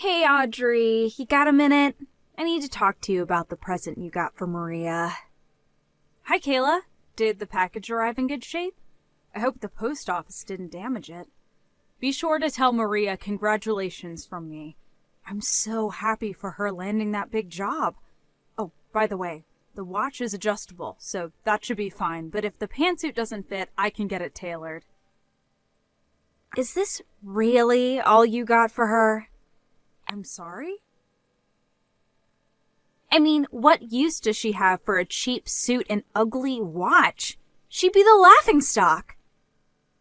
Hey, Audrey, you got a minute? I need to talk to you about the present you got for Maria. Hi, Kayla. Did the package arrive in good shape? I hope the post office didn't damage it. Be sure to tell Maria congratulations from me. I'm so happy for her landing that big job. Oh, by the way, the watch is adjustable, so that should be fine, but if the pantsuit doesn't fit, I can get it tailored. Is this really all you got for her? I'm sorry? I mean, what use does she have for a cheap suit and ugly watch? She'd be the laughingstock.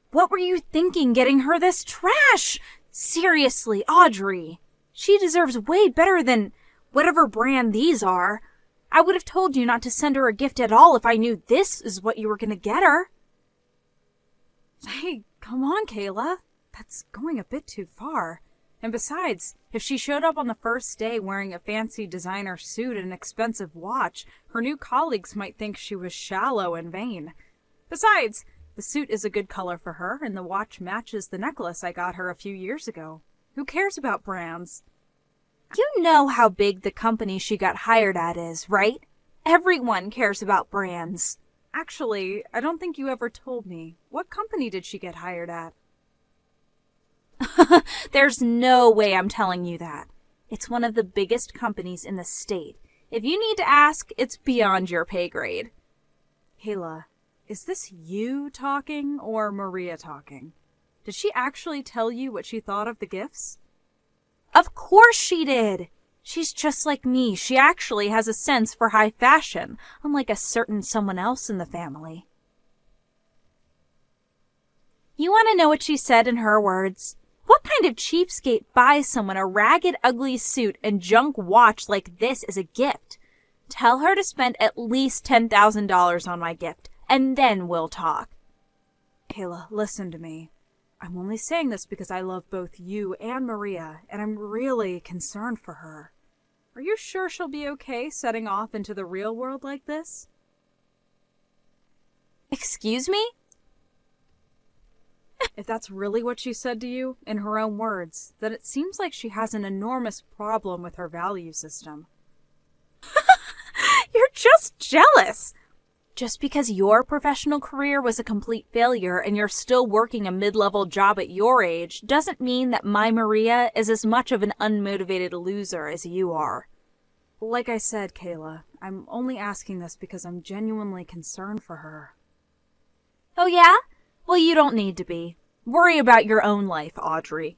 What were you thinking getting her this trash? Seriously, Audrey. She deserves way better than whatever brand these are. I would have told you not to send her a gift at all if I knew this is what you were going to get her. Hey, come on, Kayla. That's going a bit too far. And besides, if she showed up on the first day wearing a fancy designer suit and an expensive watch, her new colleagues might think she was shallow and vain. Besides, the suit is a good color for her, and the watch matches the necklace I got her a few years ago. Who cares about brands? You know how big the company she got hired at is, right? Everyone cares about brands. Actually, I don't think you ever told me. What company did she get hired at? There's no way I'm telling you that. It's one of the biggest companies in the state. If you need to ask, it's beyond your pay grade. Kayla, is this you talking or Maria talking? Did she actually tell you what she thought of the gifts? Of course she did. She's just like me. She actually has a sense for high fashion, unlike a certain someone else in the family. You want to know what she said in her words? What kind of cheapskate buys someone a ragged, ugly suit and junk watch like this as a gift? Tell her to spend at least $10,000 on my gift, and then we'll talk. Kayla, listen to me. I'm only saying this because I love both you and Maria, and I'm really concerned for her. Are you sure she'll be okay setting off into the real world like this? Excuse me? If that's really what she said to you, in her own words, then it seems like she has an enormous problem with her value system. You're just jealous! Just because your professional career was a complete failure and you're still working a mid-level job at your age doesn't mean that my Maria is as much of an unmotivated loser as you are. Like I said, Kayla, I'm only asking this because I'm genuinely concerned for her. Oh yeah? Well, you don't need to be. Worry about your own life, Audrey.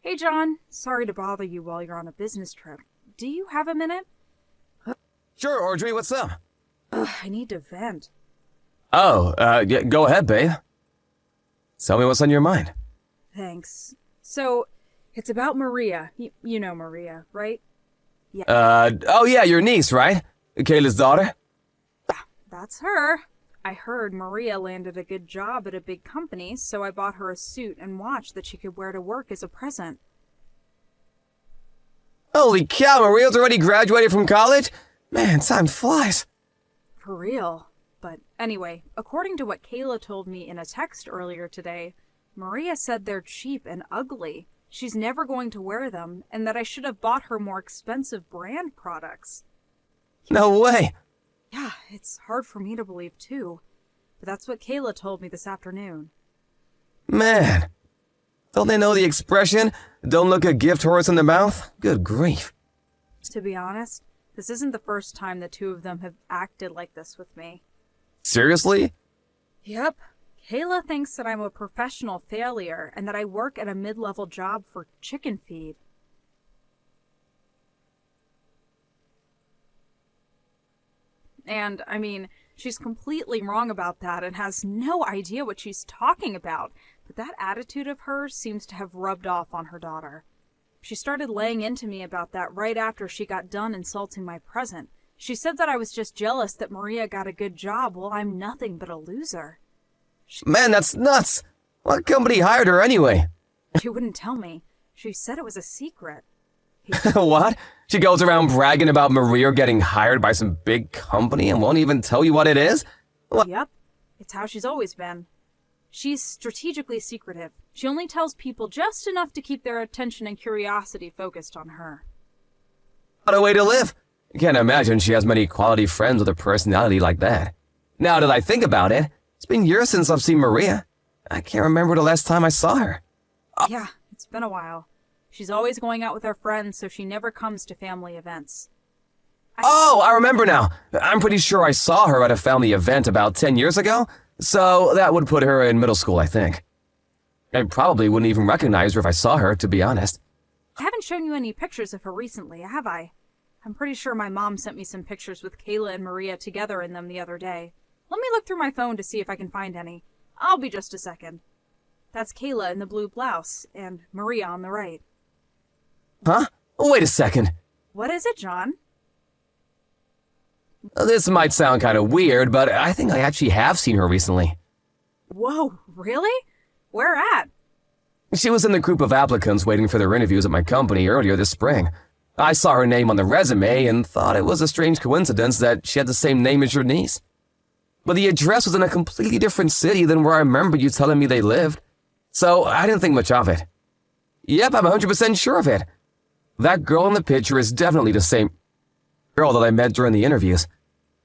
Hey, John. Sorry to bother you while you're on a business trip. Do you have a minute? Sure, Audrey, what's up? I need to vent. Oh, yeah, go ahead, babe. Tell me what's on your mind. Thanks. So, it's about Maria. You know Maria, right? Yeah. Oh yeah, your niece, right? Kayla's daughter? That's her. I heard Maria landed a good job at a big company, so I bought her a suit and watch that she could wear to work as a present. Holy cow, Maria's already graduated from college? Man, time flies. For real. But anyway, according to what Kayla told me in a text earlier today, Maria said they're cheap and ugly. She's never going to wear them, and that I should have bought her more expensive brand products. No way. Yeah, it's hard for me to believe too. But that's what Kayla told me this afternoon. Man. Don't they know the expression, don't look a gift horse in the mouth? Good grief. To be honest, this isn't the first time the two of them have acted like this with me. Seriously? Yep. Kayla thinks that I'm a professional failure and that I work at a mid-level job for chicken feed. And, I mean, she's completely wrong about that and has no idea what she's talking about. But that attitude of hers seems to have rubbed off on her daughter. She started laying into me about that right after she got done insulting my present. She said that I was just jealous that Maria got a good job while I'm nothing but a loser. Man, that's nuts. What company hired her anyway? She wouldn't tell me. She said it was a secret. What? She goes around bragging about Maria getting hired by some big company and won't even tell you what it is? Yep. It's how she's always been. She's strategically secretive. She only tells people just enough to keep their attention and curiosity focused on her. What a way to live. I can't imagine she has many quality friends with a personality like that. Now that I think about it, it's been years since I've seen Maria. I can't remember the last time I saw her. Yeah, it's been a while. She's always going out with her friends, so she never comes to family events. Oh, I remember now. I'm pretty sure I saw her at a family event about 10 years ago, so that would put her in middle school, I think. I probably wouldn't even recognize her if I saw her, to be honest. I haven't shown you any pictures of her recently, have I? I'm pretty sure my mom sent me some pictures with Kayla and Maria together in them the other day. Let me look through my phone to see if I can find any. I'll be just a second. That's Kayla in the blue blouse, and Maria on the right. Huh? Wait a second. What is it, John? This might sound kind of weird, but I think I actually have seen her recently. Whoa, really? Where at? She was in the group of applicants waiting for their interviews at my company earlier this spring. I saw her name on the resume and thought it was a strange coincidence that she had the same name as your niece. But the address was in a completely different city than where I remember you telling me they lived, so I didn't think much of it. Yep, I'm 100% sure of it. That girl in the picture is definitely the same girl that I met during the interviews.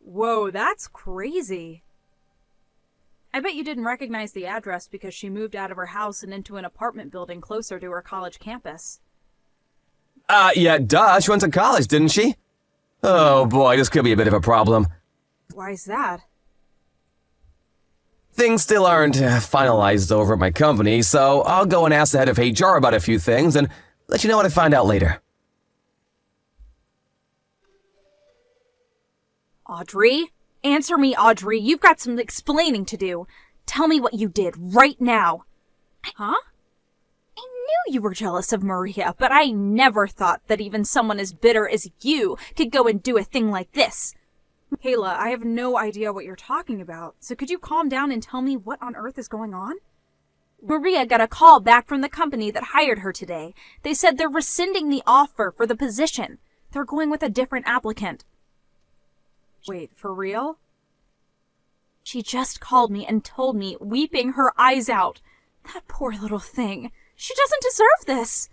Whoa, that's crazy. I bet you didn't recognize the address because she moved out of her house and into an apartment building closer to her college campus. Yeah, duh, she went to college, didn't she? Oh boy, this could be a bit of a problem. Why's that? Things still aren't finalized over at my company, so I'll go and ask the head of HR about a few things and let you know what I find out later. Audrey? Answer me, Audrey. You've got some explaining to do. Tell me what you did right now. Huh? I knew you were jealous of Maria, but I never thought that even someone as bitter as you could go and do a thing like this. Kayla, I have no idea what you're talking about, so could you calm down and tell me what on earth is going on? Maria got a call back from the company that hired her today. They said they're rescinding the offer for the position. They're going with a different applicant. Wait, for real? She just called me and told me, weeping her eyes out. That poor little thing. She doesn't deserve this.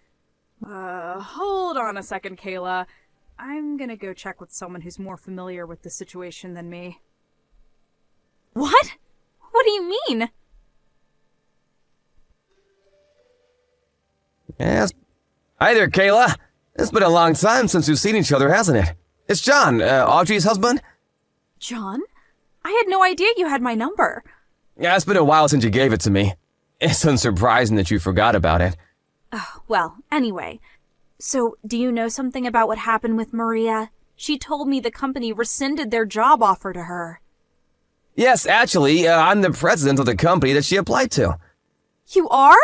Hold on a second, Kayla. I'm gonna go check with someone who's more familiar with the situation than me. What? What do you mean? Yes. Hi there, Kayla. It's been a long time since we've seen each other, hasn't it? It's John, Audrey's husband. John? I had no idea you had my number. Yeah, it's been a while since you gave it to me. It's unsurprising that you forgot about it. Oh, well, anyway. So, do you know something about what happened with Maria? She told me the company rescinded their job offer to her. Yes, actually, I'm the president of the company that she applied to. You are?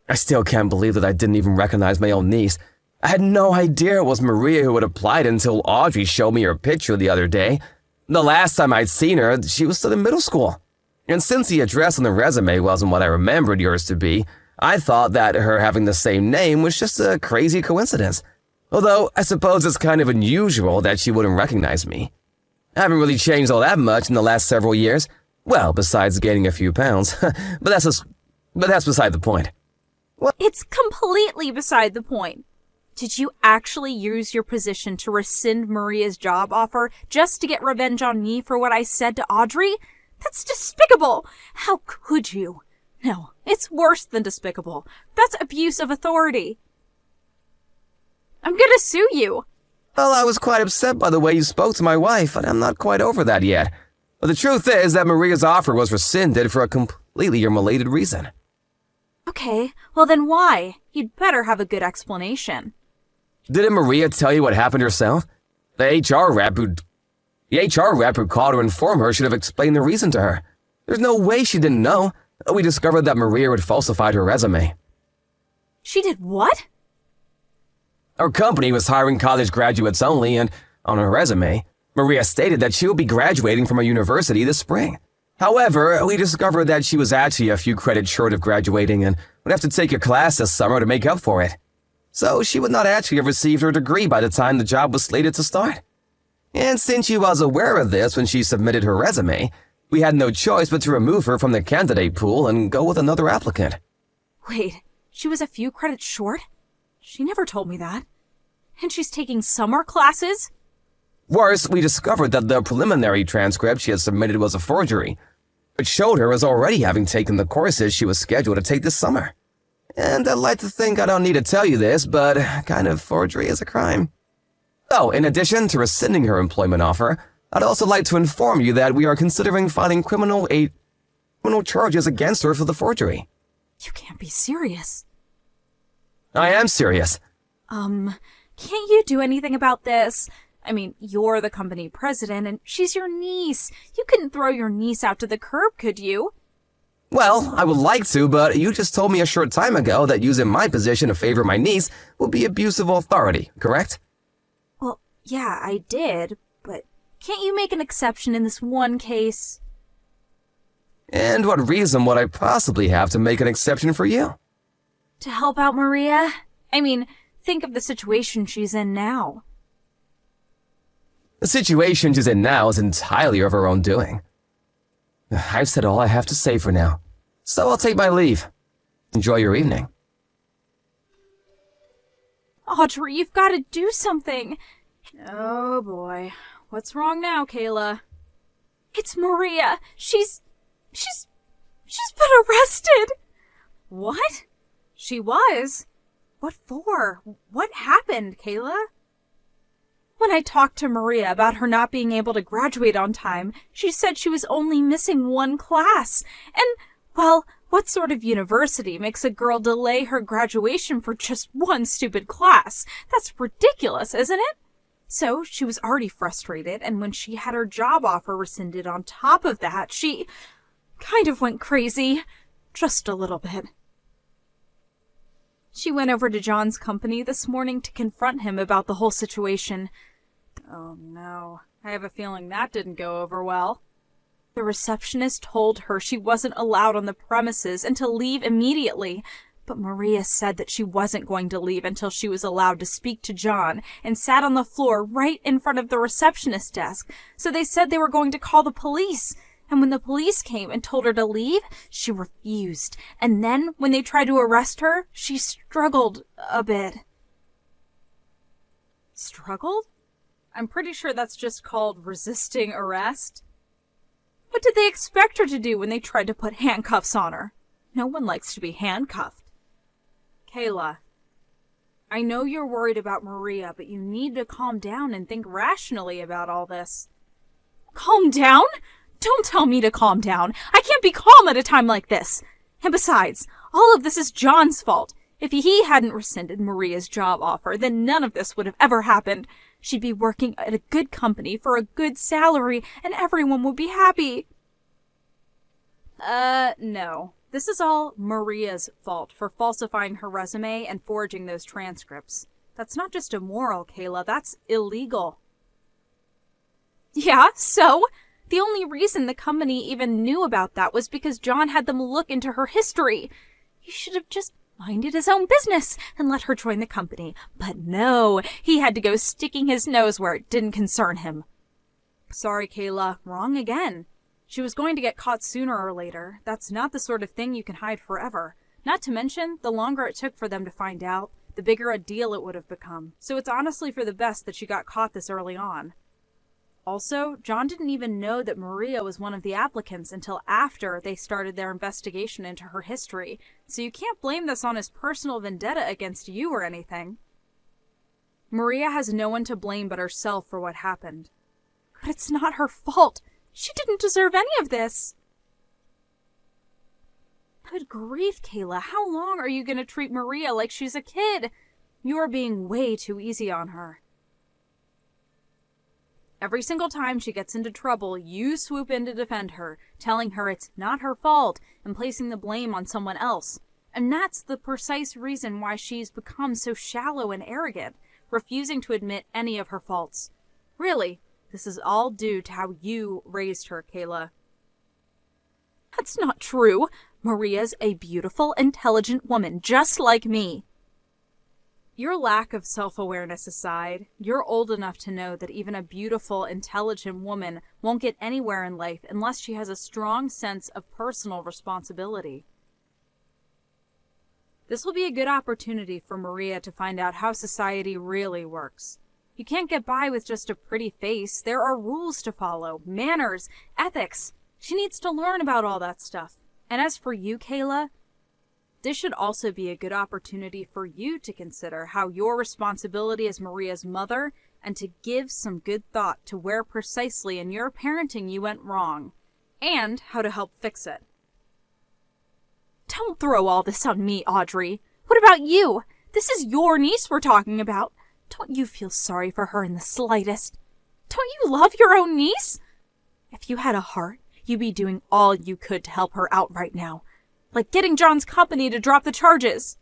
I still can't believe that I didn't even recognize my own niece. I had no idea it was Maria who had applied until Audrey showed me her picture the other day. The last time I'd seen her, she was still in middle school. And since the address on the resume wasn't what I remembered yours to be, I thought that her having the same name was just a crazy coincidence. Although, I suppose it's kind of unusual that she wouldn't recognize me. I haven't really changed all that much in the last several years. Well, besides gaining a few pounds. but that's beside the point. What? It's completely beside the point. Did you actually use your position to rescind Maria's job offer just to get revenge on me for what I said to Audrey? That's despicable! How could you? No, it's worse than despicable. That's abuse of authority. I'm gonna sue you. Well, I was quite upset by the way you spoke to my wife, and I'm not quite over that yet. But the truth is that Maria's offer was rescinded for a completely unrelated reason. Okay, well then why? You'd better have a good explanation. Didn't Maria tell you what happened herself? The HR rep who called her and informed her should have explained the reason to her. There's no way she didn't know. We discovered that Maria had falsified her resume. She did what? Our company was hiring college graduates only, and on her resume, Maria stated that she would be graduating from a university this spring. However, we discovered that she was actually a few credits short of graduating and would have to take a class this summer to make up for it. So she would not actually have received her degree by the time the job was slated to start. And since she was aware of this when she submitted her resume, We had no choice but to remove her from the candidate pool and go with another applicant. Wait, she was a few credits short? She never told me that. And she's taking summer classes? Worse, we discovered that the preliminary transcript she had submitted was a forgery. It showed her as already having taken the courses she was scheduled to take this summer. And I'd like to think I don't need to tell you this, but kind of forgery is a crime. Oh, in addition to rescinding her employment offer, I'd also like to inform you that we are considering filing criminal charges against her for the forgery. You can't be serious. I am serious. Can't you do anything about this? I mean, you're the company president and she's your niece. You couldn't throw your niece out to the curb, could you? Well, I would like to, but you just told me a short time ago that using my position to favor my niece would be abuse of authority, correct? Well, yeah, I did, but can't you make an exception in this one case? And what reason would I possibly have to make an exception for you? To help out Maria? I mean, think of the situation she's in now. The situation she's in now is entirely of her own doing. I've said all I have to say for now, so I'll take my leave. Enjoy your evening. Audrey, you've got to do something. Oh boy. What's wrong now, Kayla? It's Maria. She's been arrested. What? She was? What for? What happened, Kayla? When I talked to Maria about her not being able to graduate on time, she said she was only missing one class. And, well, what sort of university makes a girl delay her graduation for just one stupid class? That's ridiculous, isn't it? So she was already frustrated, and when she had her job offer rescinded on top of that, she kind of went crazy. Just a little bit. She went over to John's company this morning to confront him about the whole situation. Oh no, I have a feeling that didn't go over well. The receptionist told her she wasn't allowed on the premises and to leave immediately, but Maria said that she wasn't going to leave until she was allowed to speak to John and sat on the floor right in front of the receptionist desk, so they said they were going to call the police. And when the police came and told her to leave, she refused. And then, when they tried to arrest her, she struggled a bit. Struggled? I'm pretty sure that's just called resisting arrest. What did they expect her to do when they tried to put handcuffs on her? No one likes to be handcuffed. Kayla, I know you're worried about Maria, but you need to calm down and think rationally about all this. Calm down? Don't tell me to calm down. I can't be calm at a time like this. And besides, all of this is John's fault. If he hadn't rescinded Maria's job offer, then none of this would have ever happened. She'd be working at a good company for a good salary, and everyone would be happy. No. This is all Maria's fault for falsifying her resume and forging those transcripts. That's not just immoral, Kayla. That's illegal. Yeah, so? The only reason the company even knew about that was because John had them look into her history. He should have just minded his own business and let her join the company. But no, he had to go sticking his nose where it didn't concern him. Sorry, Kayla. Wrong again. She was going to get caught sooner or later. That's not the sort of thing you can hide forever. Not to mention, the longer it took for them to find out, the bigger a deal it would have become. So it's honestly for the best that she got caught this early on. Also, John didn't even know that Maria was one of the applicants until after they started their investigation into her history, so you can't blame this on his personal vendetta against you or anything. Maria has no one to blame but herself for what happened. But it's not her fault. She didn't deserve any of this. Good grief, Kayla. How long are you going to treat Maria like she's a kid? You're being way too easy on her. Every single time she gets into trouble, you swoop in to defend her, telling her it's not her fault and placing the blame on someone else. And that's the precise reason why she's become so shallow and arrogant, refusing to admit any of her faults. Really, this is all due to how you raised her, Kayla. That's not true. Maria's a beautiful, intelligent woman, just like me. Your lack of self-awareness aside, you're old enough to know that even a beautiful, intelligent woman won't get anywhere in life unless she has a strong sense of personal responsibility. This will be a good opportunity for Maria to find out how society really works. You can't get by with just a pretty face. There are rules to follow, manners, ethics. She needs to learn about all that stuff. And as for you, Kayla, this should also be a good opportunity for you to consider how your responsibility as Maria's mother and to give some good thought to where precisely in your parenting you went wrong and how to help fix it. Don't throw all this on me, Audrey. What about you? This is your niece we're talking about. Don't you feel sorry for her in the slightest? Don't you love your own niece? If you had a heart, you'd be doing all you could to help her out right now. Like getting John's company to drop the charges.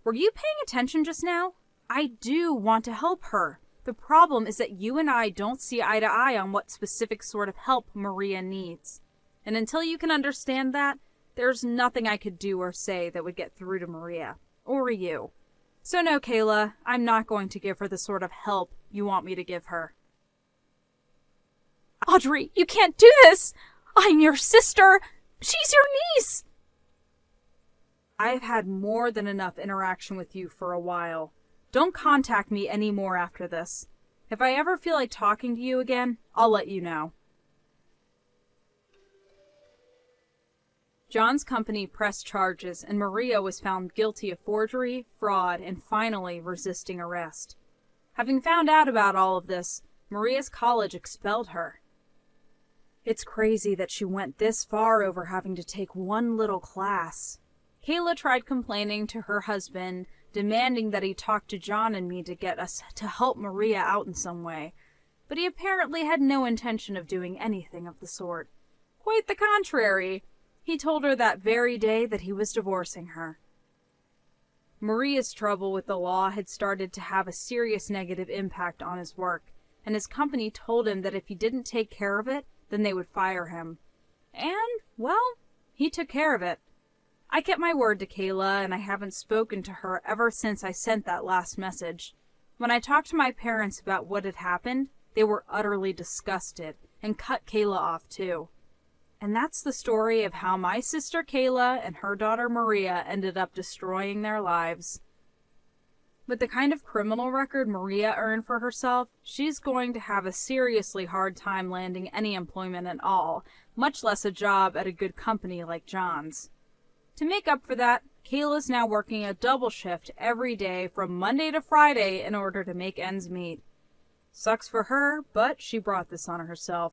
Were you paying attention just now? I do want to help her. The problem is that you and I don't see eye to eye on what specific sort of help Maria needs. And until you can understand that, there's nothing I could do or say that would get through to Maria. Or you. So no, Kayla, I'm not going to give her the sort of help you want me to give her. Audrey, you can't do this! I'm your sister! She's your niece! I've had more than enough interaction with you for a while. Don't contact me anymore after this. If I ever feel like talking to you again, I'll let you know. John's company pressed charges, and Maria was found guilty of forgery, fraud, and finally resisting arrest. Having found out about all of this, Maria's college expelled her. It's crazy that she went this far over having to take one little class. Kayla tried complaining to her husband, demanding that he talk to John and me to get us to help Maria out in some way, but he apparently had no intention of doing anything of the sort. Quite the contrary. He told her that very day that he was divorcing her. Maria's trouble with the law had started to have a serious negative impact on his work, and his company told him that if he didn't take care of it, then they would fire him. And, well, he took care of it. I kept my word to Kayla, and I haven't spoken to her ever since I sent that last message. When I talked to my parents about what had happened, they were utterly disgusted, and cut Kayla off too. And that's the story of how my sister Kayla and her daughter Maria ended up destroying their lives. With the kind of criminal record Maria earned for herself, she's going to have a seriously hard time landing any employment at all, much less a job at a good company like John's. To make up for that, Kayla's now working a double shift every day from Monday to Friday in order to make ends meet. Sucks for her, but she brought this on herself.